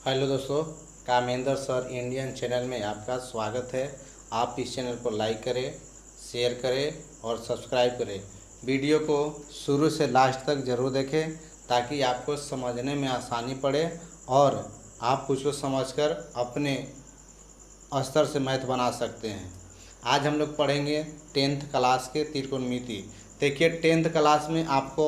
Hello दोस्तों, Kamendra sir Indian channel में आपका स्वागत है। आप इस चैनल को लाइक करें, शेयर करें और सब्सक्राइब करें। वीडियो को शुरू से लास्ट तक ज़रूर देखें ताकि आपको समझने में आसानी पड़े और आप कुछ को समझकर अपने स्तर से मैथ बना सकते हैं। आज हम लोग पढ़ेंगे 10th क्लास के त्रिकोणमिति। देखिए 10th क्लास में आपको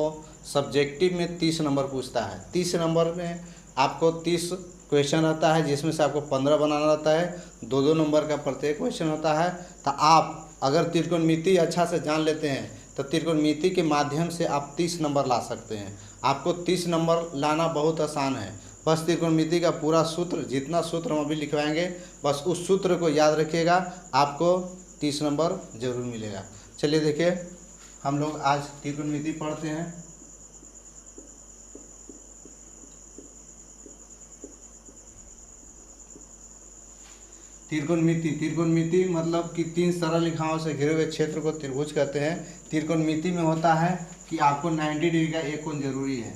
सब्जेक्टिव में 30 नंबर पूछता है। 30 नंबर में आपको 30 क्वेश्चन रहता है, जिसमें से आपको 15 बनाना रहता है। 2-2 नंबर का प्रत्येक क्वेश्चन होता है। तो आप अगर त्रिकोणमिति अच्छा से जान लेते हैं तो त्रिकोणमिति के माध्यम से आप 30 नंबर ला सकते हैं। आपको 30 नंबर लाना बहुत आसान है। बस त्रिकोणमिति का पूरा सूत्र, जितना सूत्र हम अभी लिखवाएंगे, बस उस सूत्र को याद रखिएगा, आपको 30 नंबर जरूर मिलेगा। चलिए देखिए, हम लोग आज त्रिकोणमिति पढ़ते हैं। त्रिकोणमिति मतलब कि 3 सरल रेखाओं से घिरे हुए क्षेत्र को त्रिभुज कहते हैं। त्रिकोणमिति में होता है कि आपको 90 डिग्री का एक कोण जरूरी है।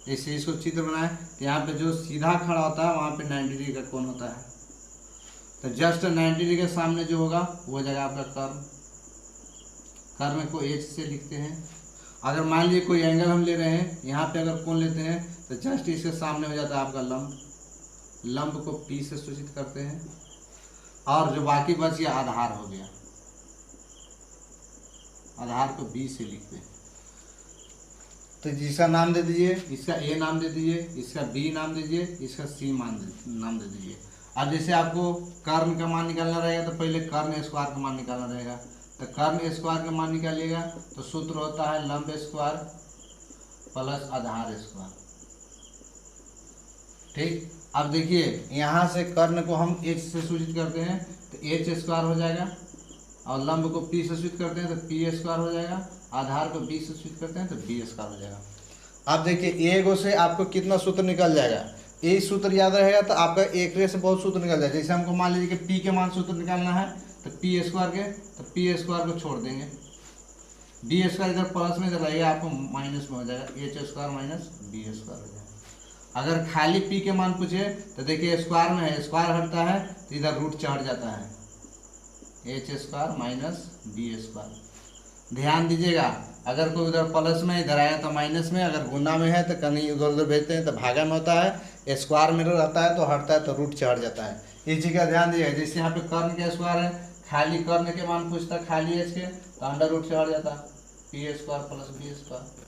जैसे इसको चित्र बनाए तो यहाँ पे जो सीधा खड़ा होता है वहाँ पे 90 डिग्री का कोण होता है। तो जस्ट 90 डिग्री के सामने जो होगा वो जगह आपका कर्व। कर्व को एच से लिखते हैं। अगर मान लीजिए कोई एंगल हम ले रहे हैं, यहाँ पे अगर कोण लेते हैं तो जस्ट इसके सामने हो जाता है आपका लंब। लंब को पी से सूचित करते हैं और जो बाकी बच गया आधार हो गया। आधार को बी से लिखते हैं। तो जिसका नाम दे दीजिए, इसका ए नाम दे दीजिए, इसका बी नाम दे दीजिए, इसका सी नाम दे दीजिए। अब जैसे आपको कर्ण का मान निकालना रहेगा तो पहले कर्ण स्क्वायर का मान निकालना रहेगा। तो कर्ण स्क्वायर का मान निकालिएगा तो सूत्र होता है लंब स्क्वायर प्लस आधार स्क्वायर। ठीक, अब देखिए यहाँ से कर्ण को हम एच से सूचित करते हैं तो एच स्क्वायर हो जाएगा, और लंब को पी से सूचित करते हैं तो पी स्क्वायर हो जाएगा, आधार को बी से सूचित करते हैं तो बी स्क्वायर हो जाएगा। अब देखिए एगो से आपको कितना सूत्र निकल जाएगा। ये सूत्र याद रहेगा तो आपका एक रे से बहुत सूत्र निकल जाएगा। जैसे हमको मान लीजिए कि पी के मान सूत्र निकालना है तो पी स्क्वायर के, तो पी स्क्वायर को छोड़ देंगे। बी स्क्वायर इधर प्लस में रहेगा, आपको माइनस में हो जाएगा। H square minus B square हो जाएगा। अगर खाली पी के मान पूछे तो देखिए स्क्वायर में है, स्क्वायर हटता है तो इधर रूट चढ़ जाता है। H square minus B square. ध्यान दीजिएगा, अगर कोई उधर प्लस में इधर आया तो माइनस में, अगर गुना में है तो कहीं उधर उधर भेजते हैं तो भागा में होता है। स्क्वायर में रहता है तो हटता है तो रूट चढ़ जाता है। इस चीज़ का ध्यान दीजिएगा। जैसे यहाँ पे कर्ण के स्क्वायर है, खाली कर्ण के मान पूछता है खाली एच के तो अंडर रूट चढ़ जाता है P square plus B square.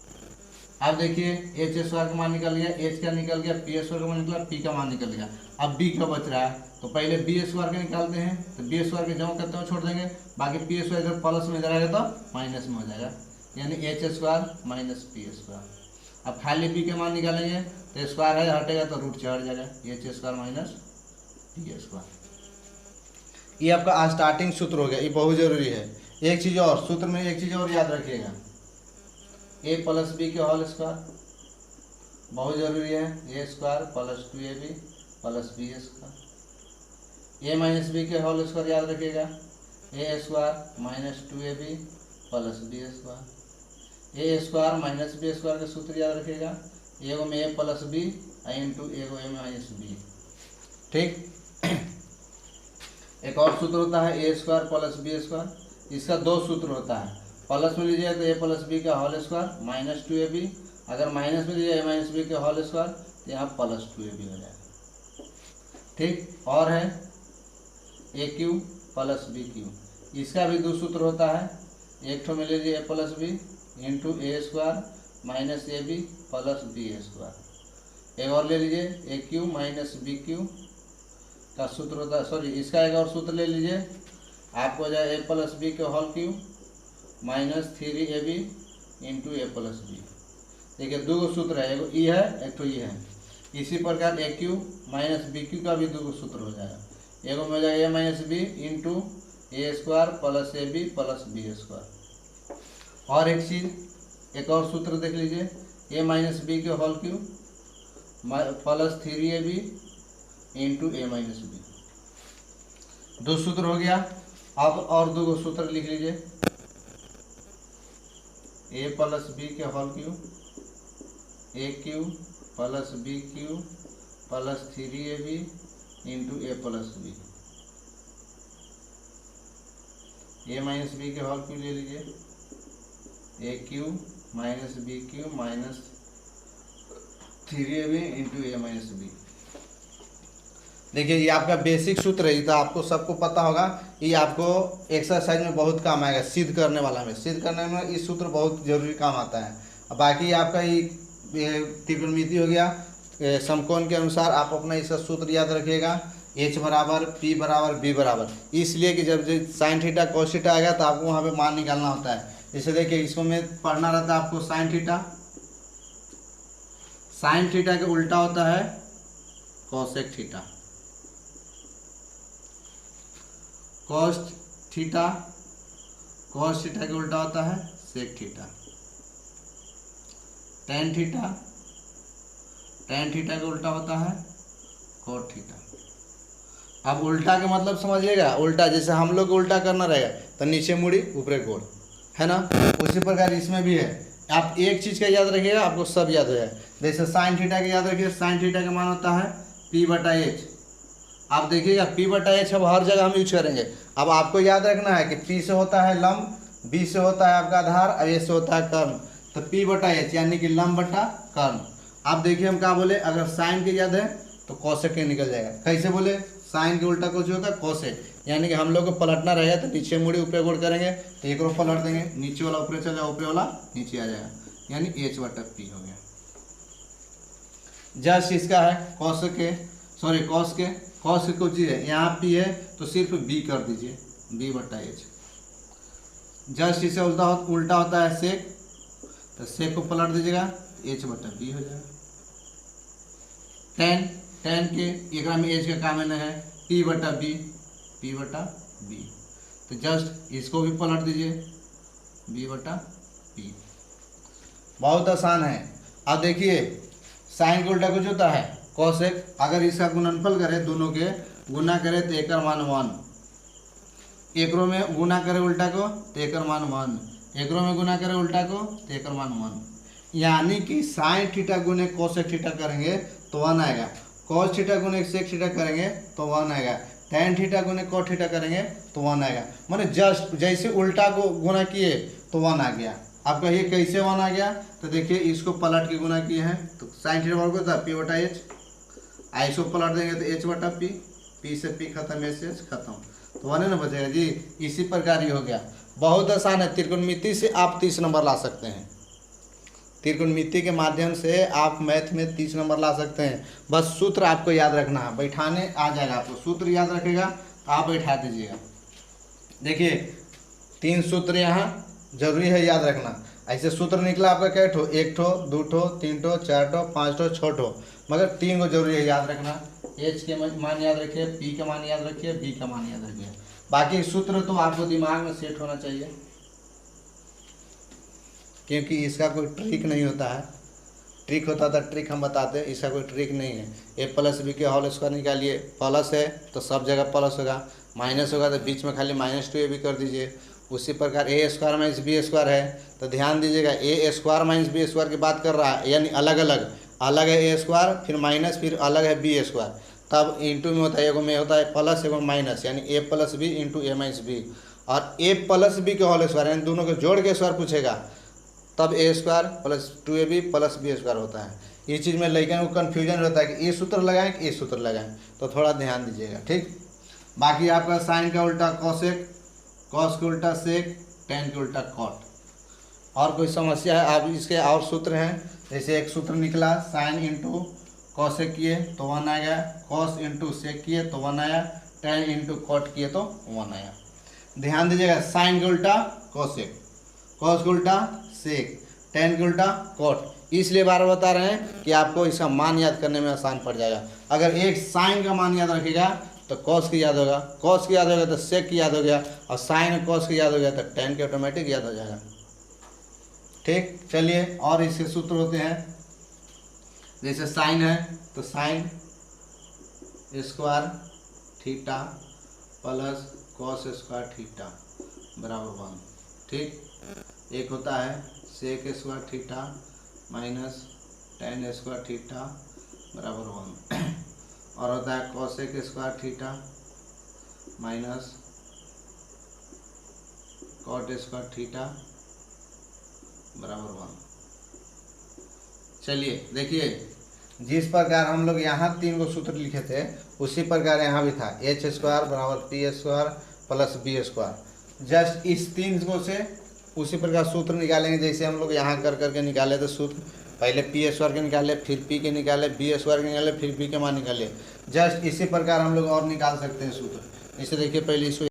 अब देखिए एच स्क्वायर का मान निकल गया, एच का निकल गया, पी स्क्वायर का मान निकला, पी का मान निकल गया। अब बी का बच रहा है तो पहले बी स्क्वायर का निकालते हैं। तो बी स्क्वायर के जमा करते हुए छोड़ देंगे, बाकी पी स्क्वायर इधर प्लस में इधर आएगा तो माइनस में हो जाएगा, यानी H square minus P square. अब खाली बी के मान निकालेंगे तो स्क्वायर है हटेगा तो रूट चढ़ जाएगा, H square minus P square. ये आपका स्टार्टिंग सूत्र हो गया, ये बहुत जरूरी है। एक चीज़ और, सूत्र में एक चीज़ और याद रखिएगा, ए प्लस बी के होल स्क्वायर बहुत जरूरी है। A square plus 2ab plus B square. A minus B के होल स्क्वायर याद रखिएगा, A square minus 2ab plus B square. A square minus B square का सूत्र याद रखिएगा, एगो में ए प्लस बी इंटू एगो ए माइनस बी। ठीक, एक और सूत्र होता है A square plus B square. इसका 2 सूत्र होता है। प्लस में लीजिए तो ए प्लस बी का होल स्क्वायर माइनस 2ab, अगर माइनस में लीजिए ए माइनस बी का होल स्क्वायर तो यहाँ प्लस 2ab हो जाएगा। ठीक, और है ए क्यू प्लस बी क्यू। इसका भी 2 सूत्र होता है। एक ठो में लीजिए A plus B into A square minus A B plus B square. एक और ले लीजिए A cube minus B cube का सूत्र होता है, सॉरी इसका एक और सूत्र ले लीजिए, आपको हो जाए ए प्लस बी के whole cube minus 3ab into A plus B. देखिए 2 सूत्र है, एगो ई है एक तो ई है। इसी प्रकार ए क्यू माइनस बी क्यू का भी 2 सूत्र हो जाएगा। एगो में हो जाएगा A minus B into A square plus A B plus B square. और एक चीज़, एक और सूत्र देख लीजिए, ए माइनस बी के whole cube plus 3ab into A minus B. 2 सूत्र हो गया। अब और 2 सूत्र लिख लीजिए, ए प्लस बी के whole cube A cube plus B cube plus 3ab into A plus B, A minus B के होल क्यूब ले लीजिए, A cube minus B cube minus 3ab into A minus B. देखिए ये आपका basic सूत्र है, ये तो आपको सबको पता होगा, ये आपको एक्सरसाइज में बहुत काम आएगा, सिद्ध करने वाला में, सिद्ध करने में ये सूत्र बहुत जरूरी काम आता है। अब बाकी आपका ये त्रिकोणमिति हो गया, समकोण के अनुसार आप अपना इसका सूत्र याद रखिएगा, h बराबर p बराबर b बराबर, इसलिए कि जब साइन थीटा कोस थीटा आएगा तो आपको वहाँ पे मान निकालना होता है। जैसे देखिए इसको में पढ़ना रहता है आपको साइन थीटा के उल्टा होता है कोसेक थीटा, कॉस थीटा के उल्टा होता है सेक थीटा, टेन थीटा के उल्टा होता है कोट थीटा। अब उल्टा के मतलब समझिएगा, उल्टा जैसे हम लोग को उल्टा करना रहेगा तो नीचे मुड़ी ऊपरे गोल, है ना, उसी प्रकार इसमें भी है। आप एक चीज़ का याद रखिएगा, आपको सब याद हो जाए। जैसे साइन थीटा का याद रखिए, साइन थीटा का मान होता है p/h। आप देखिएगा p/h अब हर जगह हम यूज करेंगे। अब आपको याद रखना है कि p से होता है लंब, b से होता है आपका आधार और a से होता है कर्ण, तो p/h यानी कि लंब बटा कर्ण। आप देखिए हम क्या बोले, अगर साइन के याद है तो कोसेक के निकल जाएगा। कैसे बोले, साइन के उल्टा कुछ होता है कोसेक, यानी कि हम लोग को पलटना रहेगा तो नीचे मुड़ी ऊपर गोल करेंगे तो एक पलट देंगे, नीचे वाला ऊपर चल जाएगा, ऊपर वाला नीचे आ जाएगा, यानी h/p हो गया। जस्ट इसका है कॉस के कुछ चीज़ है, यहाँ p है तो सिर्फ b कर दीजिए, b/h। जस्ट इसे उल्टा होता है सेक, तो सेक को पलट दीजिएगा h/b हो जाएगा। टेन के एक में एच का काम है p/b, तो जस्ट इसको भी पलट दीजिए b/p। बहुत आसान है। अब देखिए साइन के उल्टा कुछ होता है कोसेक, अगर इसका गुणनफल करें, दोनों के गुना करें तो एक मान 1, एकरों में गुना करें उल्टा को तो एक मान 1, एकरों में गुना करें उल्टा को तो एक मान 1, यानी कि साइन थीटा गुने कोसेक थीटा करेंगे तो 1 आएगा, कॉस थीटा गुने सेक थीटा करेंगे तो 1 आएगा, टेन थीटा गुने कोट थीटा करेंगे तो 1 आएगा। माने जस्ट जैसे उल्टा को गुना किए तो 1 आ गया। आप कहिए कैसे 1 आ गया, तो देखिए इसको पलट के गुना किए हैं तो साइन थीटा वर्ग होता है p/h, इसको पलट देंगे तो h/p, p से p खत्म, h से खत्म, तो 1 है ना बचेगा जी। इसी प्रकार ये हो गया, बहुत आसान है। त्रिकोणमिति से आप 30 नंबर ला सकते हैं, त्रिकोणमिति के माध्यम से आप मैथ में 30 नंबर ला सकते हैं। बस सूत्र आपको याद रखना है, बैठाने आ जाएगा आपको, सूत्र याद रखेगा तो आप बैठा दीजिएगा। देखिए 3 सूत्र यहाँ जरूरी है याद रखना। ऐसे सूत्र निकला आपका कै ठो, 1 ठो 2 ठो 3 ठो 4 ठो 5 ठो 6 ठो, मगर 3 को जरूरी है याद रखना। h के मान याद रखिए, p का मान याद रखिए, b का मान याद रखिए। बाकी सूत्र तो आपको दिमाग में सेट होना चाहिए, क्योंकि इसका कोई ट्रिक नहीं होता है। ट्रिक होता था ट्रिक हम बताते हैं, इसका कोई ट्रिक नहीं है। a+b के होल स्क्वायर निकालिए, प्लस है तो सब जगह प्लस होगा, माइनस होगा तो बीच में खाली -2ab कर दीजिए। उसी प्रकार a² - b² है तो ध्यान दीजिएगा, a² - b² की बात कर रहा है, यानी अलग है a² फिर माइनस फिर अलग है b², तब इंटू में होता है, एगो में होता है प्लस एगो माइनस, यानी a+b इंटू a-b, और a+b के होल स्क्वायर यानी दोनों को जोड़ के स्क्वायर पूछेगा तब a² + 2ab + b² होता है। इस चीज़ में लड़कियों को कन्फ्यूजन रहता है कि ये सूत्र लगाएं कि ये सूत्र लगाएं, तो थोड़ा ध्यान दीजिएगा, ठीक। बाकी आपका साइन का उल्टा कोसेक, कॉस के उल्टा सेक, टेन के उल्टा कॉट। और कोई समस्या है, आप इसके और सूत्र हैं, जैसे एक सूत्र निकला साइन इंटू कॉसेक किए तो 1 आएगा, कॉस इंटू सेक किए तो 1 आया, टेन इंटू कॉट किए तो 1 आया। ध्यान दीजिएगा, साइन के उल्टा कोसेक, कॉस के उल्टा सेक, टेन के उल्टा कॉट, इसलिए बार बता रहे हैं कि आपको इसका मान याद करने में आसान पड़ जाएगा। अगर एक साइन का मान याद रखिएगा तो कॉस की याद होगा, कॉस की याद होगा तो सेक की याद हो गया, और साइन कॉस की याद हो गया तो टेन के ऑटोमेटिक याद हो जाएगा, ठीक। चलिए और इसके सूत्र होते हैं, जैसे साइन है तो sine square theta plus cos square theta बराबर 1, ठीक। एक होता है sec square theta minus tan square theta बराबर 1 और होता है cosec square theta minus cot square theta बराबर 1। चलिए देखिए, जिस प्रकार हम लोग यहाँ 3 को सूत्र लिखे थे उसी प्रकार यहाँ भी था, एच स्क्वायर बराबर P square plus B square. Just इस 3 को से उसी प्रकार सूत्र निकालेंगे जैसे हम लोग यहाँ कर करके निकाले थे सूत्र। पहले पी स्क्वायर के निकाले, फिर पी के निकाले, बी स्क्वायर के निकाले, फिर बी के मान निकाले। जस्ट इसी प्रकार हम लोग और निकाल सकते हैं सूत्र। इसे देखिए, पहले इसको